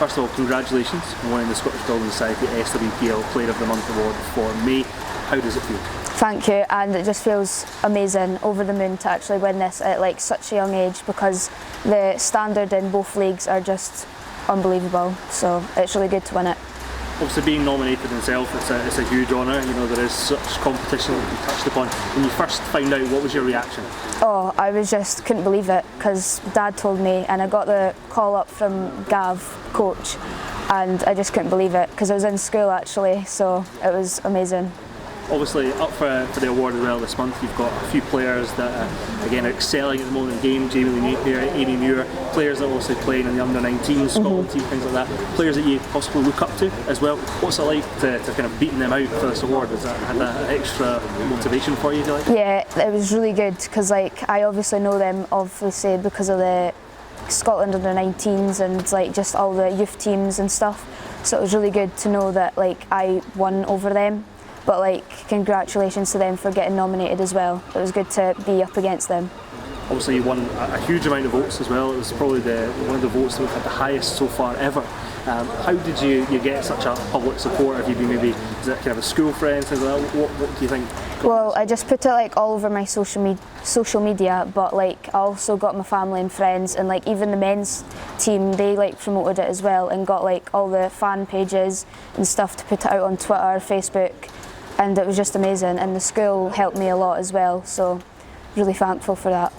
first of all, congratulations on winning the Scottish Building Society SWPL Player of the Month award for May. How does it feel? Thank you, and it just feels amazing, over the moon to actually win this at like such a young age, because the standard in both leagues are just unbelievable, so it's really good to win it. Obviously, being nominated itself, it's a huge honour. You know, there is such competition that you touched upon. When you first found out, what was your reaction? Oh, I was just couldn't believe it, because Dad told me, and I got the call up from Gav, coach, and I just couldn't believe it, because I was in school actually, so it was amazing. Obviously, up for the award as well this month, you've got a few players that again are excelling at the moment in the game. Jamie Lee Napier, Amy Muir, players that are also playing in the under-19 Scotland team, things like that. Players that you possibly look up to as well. What's it like to kind of beating them out for this award? Has that had an extra motivation for you, if you like? Yeah, it was really good, because like I obviously know them obviously because of the Scotland under-19s and like just all the youth teams and stuff. So it was really good to know that like I won over them. But like, congratulations to them for getting nominated as well. It was good to be up against them. Obviously, you won a huge amount of votes as well. It was probably one of the votes that we've had the highest so far ever. How did you get such a public support? Have you been maybe, is it kind of a school friend, things like that? What do you think? Well, I just put it like all over my social media, but like I also got my family and friends, and like even the men's team, they like promoted it as well and got like all the fan pages and stuff to put it out on Twitter, Facebook. And it was just amazing, and the school helped me a lot as well, so really thankful for that.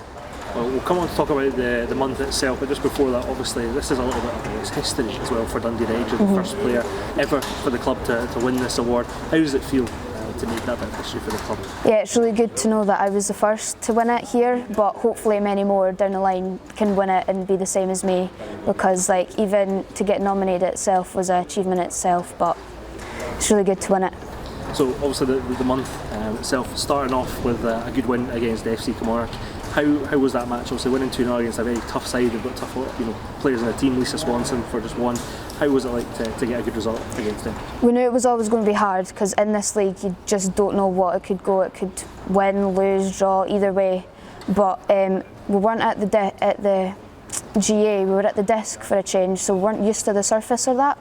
Well, we'll come on to talk about the month itself, but just before that, obviously this is a little bit of history as well for Dundee United. You're the first player ever for the club to win this award. How does it feel to make that bit of history for the club? Yeah, it's really good to know that I was the first to win it here, but hopefully many more down the line can win it and be the same as me, because like even to get nominated itself was an achievement itself, but it's really good to win it. So obviously the month itself, starting off with a good win against FC Kilmarnock. How was that match? Obviously winning 2-0 against a very tough side. They've got tough players in the team. Lisa Swanson for just one. How was it like to get a good result against them? We knew it was always going to be hard, because in this league you just don't know what it could go. It could win, lose, draw, either way. But we weren't at the GA. We were at the desk for a change, so we weren't used to the surface of that.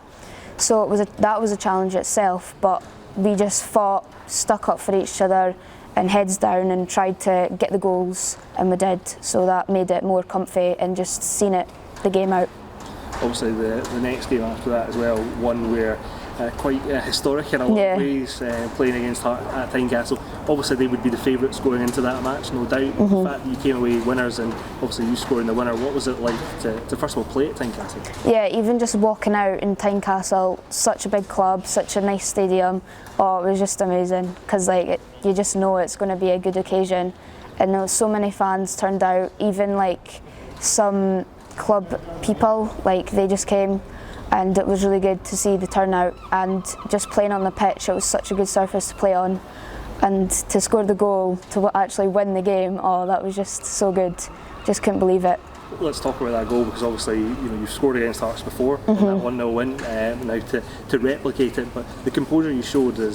So that was a challenge itself. But we just fought, stuck up for each other and heads down and tried to get the goals, and we did, so that made it more comfy and just seen the game out. Obviously the next game after that as well, one where quite historic in a lot of ways, playing against Heart at Tynecastle. Obviously they would be the favourites going into that match, no doubt. The fact that you came away winners and obviously you scoring the winner, what was it like to first of all play at Tynecastle? Yeah, even just walking out in Tynecastle, such a big club, such a nice stadium, it was just amazing, because like you just know it's going to be a good occasion, and there was so many fans turned out, even like some club people, like they just came. And it was really good to see the turnout, and just playing on the pitch, it was such a good surface to play on, and to score the goal, to actually win the game, that was just so good. Just couldn't believe it. Let's talk about that goal, because obviously you've scored against Hearts before, that 1-0 win, now to replicate it, but the composure you showed it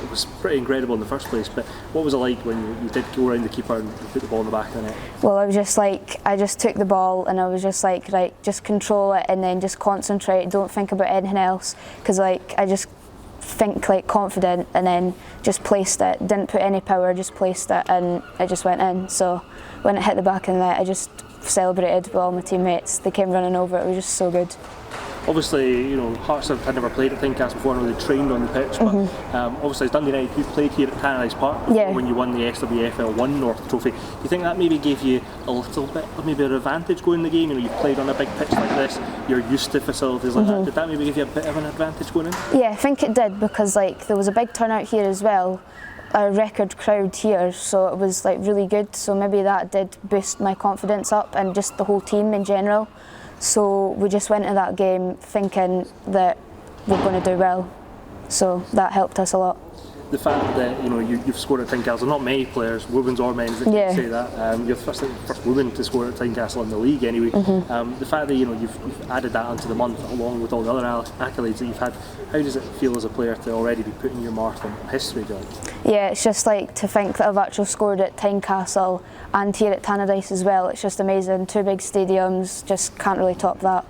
was pretty incredible in the first place. But what was it like when you did go around the keeper and put the ball in the back of the net? Well, I was just like, I just took the ball and I was just like, right, just control it and then just concentrate, don't think about anything else, because like I just think like confident, and then just placed it, didn't put any power, just placed it, and it just went in. So when it hit the back of the net, I just celebrated with all my teammates. They came running over, it was just so good. Obviously, Hearts had never played at Tynecastle before, and really trained on the pitch, but obviously as Dundee United, you played here at Tannadice Park when you won the SWPL 1 North Trophy. Do you think that maybe gave you a little bit, maybe an advantage going in the game? You've played on a big pitch like this, you're used to facilities like that. Did that maybe give you a bit of an advantage going in? Yeah, I think it did, because like there was a big turnout here as well, a record crowd here, so it was like really good. So maybe that did boost my confidence up, and just the whole team in general. So we just went into that game thinking that we're going to do well, so that helped us a lot. The fact that you've scored at Tynecastle, not many players, women's or men's, that can say that. You're the first woman to score at Tynecastle in the league anyway. The fact that you've added that onto the month along with all the other accolades that you've had, how does it feel as a player to already be putting your mark on history, do you think? Yeah, it's just like to think that I've actually scored at Tynecastle and here at Tannadice as well. It's just amazing. 2 big stadiums, just can't really top that.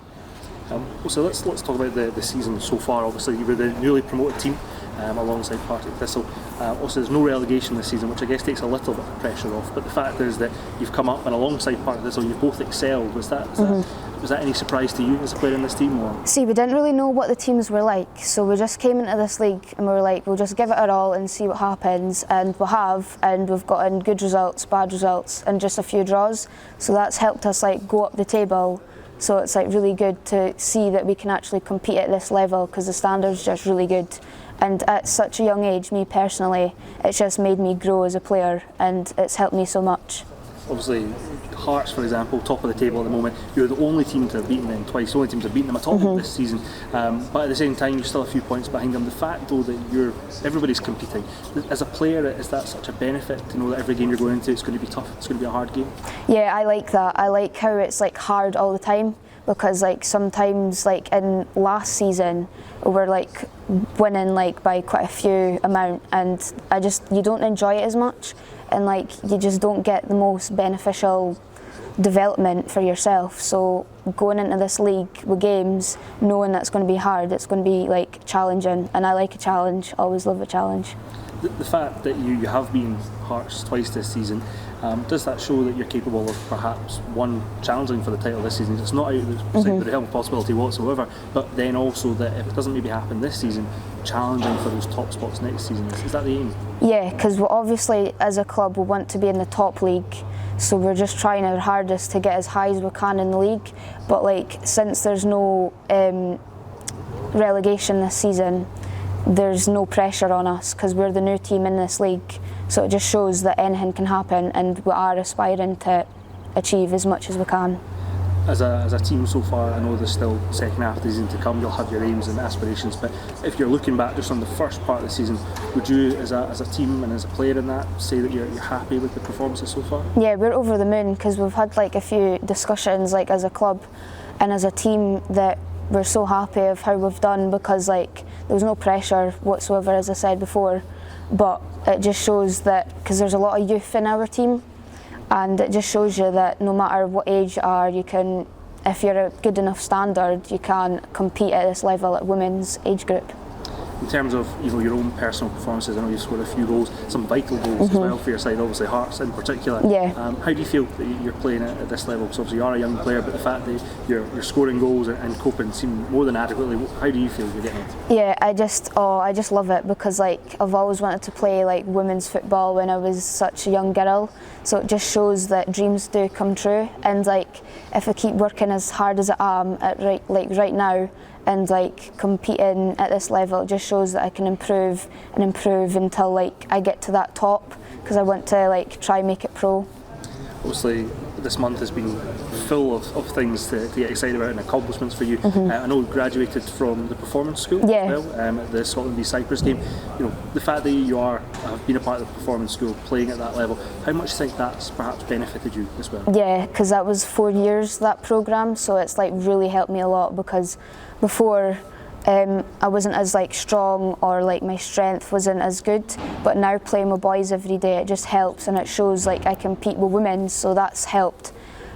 So let's talk about the season so far. Obviously, you were the newly promoted team alongside Partick Thistle. Also, there's no relegation this season, which I guess takes a little bit of pressure off. But the fact is that you've come up and alongside Partick Thistle, you've both excelled. Was that any surprise to you as a player in this team? Or? See, we didn't really know what the teams were like, so we just came into this league and we were like, we'll just give it our all and see what happens, and we have, and we've gotten good results, bad results, and just a few draws. So that's helped us like go up the table. So it's like really good to see that we can actually compete at this level, because the standard's just really good. And at such a young age, me personally, it's just made me grow as a player, and it's helped me so much. Obviously, Hearts, for example, top of the table at the moment. You're the only team to have beaten them twice. The only team to have beaten them at all this season. But at the same time, you're still a few points behind them. The fact, though, that everybody's competing. As a player, is that such a benefit to know that every game you're going into, it's going to be tough. It's going to be a hard game. Yeah, I like that. I like how it's like hard all the time. Because like sometimes like in last season we're like winning like by quite a few amount, and you don't enjoy it as much, and like you just don't get the most beneficial development for yourself. So going into this league with games, knowing that it's going to be hard, it's going to be like challenging, and I like a challenge, always love a challenge. The fact that you have beaten Hearts twice this season, does that show that you're capable of perhaps challenging for the title this season? It's not out of the realm of possibility whatsoever, but then also that if it doesn't maybe happen this season, challenging for those top spots next season. Is that the aim? Yeah, because obviously as a club we want to be in the top league, so we're just trying our hardest to get as high as we can in the league. But like since there's no relegation this season, there's no pressure on us because we're the new team in this league. So it just shows that anything can happen, and we are aspiring to achieve as much as we can. As a team so far, I know there's still second half of the season to come. You'll have your aims and aspirations, but if you're looking back just on the first part of the season, would you, as a team and as a player in that, say that you're happy with the performances so far? Yeah, we're over the moon because we've had like a few discussions like as a club and as a team that we're so happy of how we've done, because like there was no pressure whatsoever, as I said before, but it just shows that, because there's a lot of youth in our team, and it just shows you that no matter what age you are, you can, if you're a good enough standard, you can compete at this level at women's age group. In terms of your own personal performances, I know you've scored a few goals, some vital goals as well for your side, obviously Hearts in particular. Yeah. How do you feel that you're playing at this level? Because obviously you are a young player, but the fact that you're scoring goals and coping seem more than adequately. How do you feel you're getting it? Yeah, I just love it, because like I've always wanted to play like women's football when I was such a young girl. So it just shows that dreams do come true, and like if I keep working as hard as I am at right now, and like competing at this level, it just shows that I can improve and improve until like I get to that top, because I want to like try make it pro. Obviously this month has been full of things to get excited about and accomplishments for you. I know you graduated from the performance school as well, at the Scotland v Cyprus game. The fact that you have been a part of the performance school, playing at that level, how much do you think that's perhaps benefited you as well? Yeah, because that was 4 years, that programme, so it's like really helped me a lot, because before I wasn't as like strong, or like my strength wasn't as good, but now playing with boys every day, it just helps, and it shows like I compete with women, so that's helped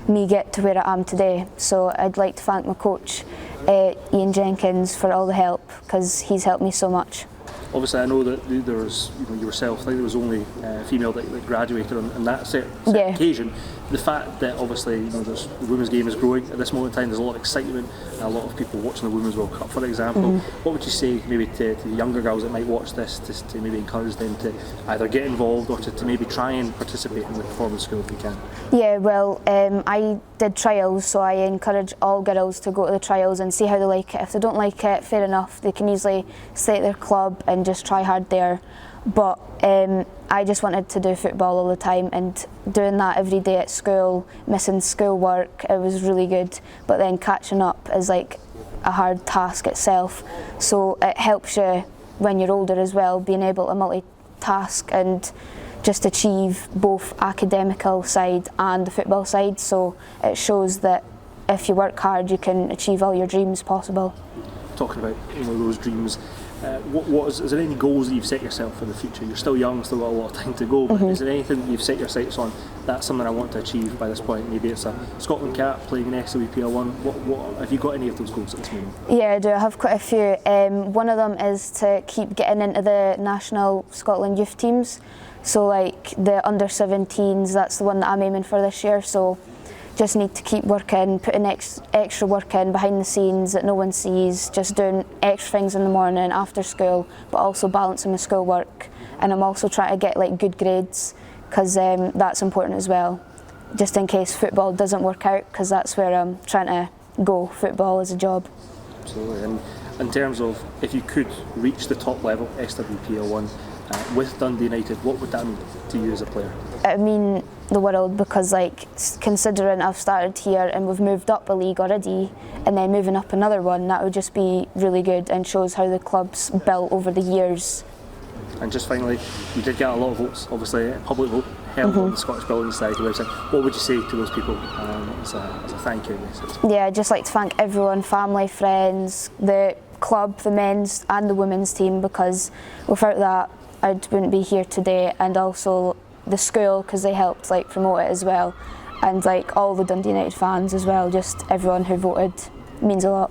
me get to where I am today. So I'd like to thank my coach Ian Jenkins for all the help, because he's helped me so much. Obviously I know that there was yourself, I think there was only a female that graduated on that certain occasion. The fact that obviously the women's game is growing at this moment in time, there's a lot of excitement, and a lot of people watching the Women's World Cup, for example. What would you say maybe to the younger girls that might watch this, to maybe encourage them to either get involved or to maybe try and participate in the performance school if they can? Yeah, well, I did trials, so I encourage all girls to go to the trials and see how they like it. If they don't like it, fair enough, they can easily stay at their club and just try hard there. But I just wanted to do football all the time, and doing that every day at school, missing schoolwork, it was really good. But then catching up is like a hard task itself. So it helps you when you're older as well, being able to multitask and just achieve both academical side and the football side. So it shows that if you work hard, you can achieve all your dreams possible. talking about those dreams. Is there any goals that you've set yourself for the future? You're still young, still got a lot of time to go, but is there anything that you've set your sights on? That's something I want to achieve by this point. Maybe it's a Scotland cap, playing in SWPL 1. What have you got any of those goals at this moment? Yeah, I do. I have quite a few. One of them is to keep getting into the national Scotland youth teams. So like the under 17s, that's the one that I'm aiming for this year. So just need to keep working, putting extra work in behind the scenes that no one sees, just doing extra things in the morning after school, but also balancing my schoolwork. And I'm also trying to get like good grades, because that's important as well, just in case football doesn't work out, because that's where I'm trying to go, football as a job. Absolutely. And in terms of if you could reach the top level, SWPL 1, with Dundee United, what would that mean to you as a player? It would mean the world, because like considering I've started here and we've moved up a league already, and then moving up another one, that would just be really good and shows how the club's built over the years. And just finally, you did get a lot of votes, obviously a public vote held on the Scottish Building Society website. What would you say to those people as a thank you message? Yeah, I'd just like to thank everyone, family, friends, the club, the men's and the women's team, because without that I wouldn't be here today, and also the school, because they helped like promote it as well, and like all the Dundee United fans as well. Just everyone who voted means a lot.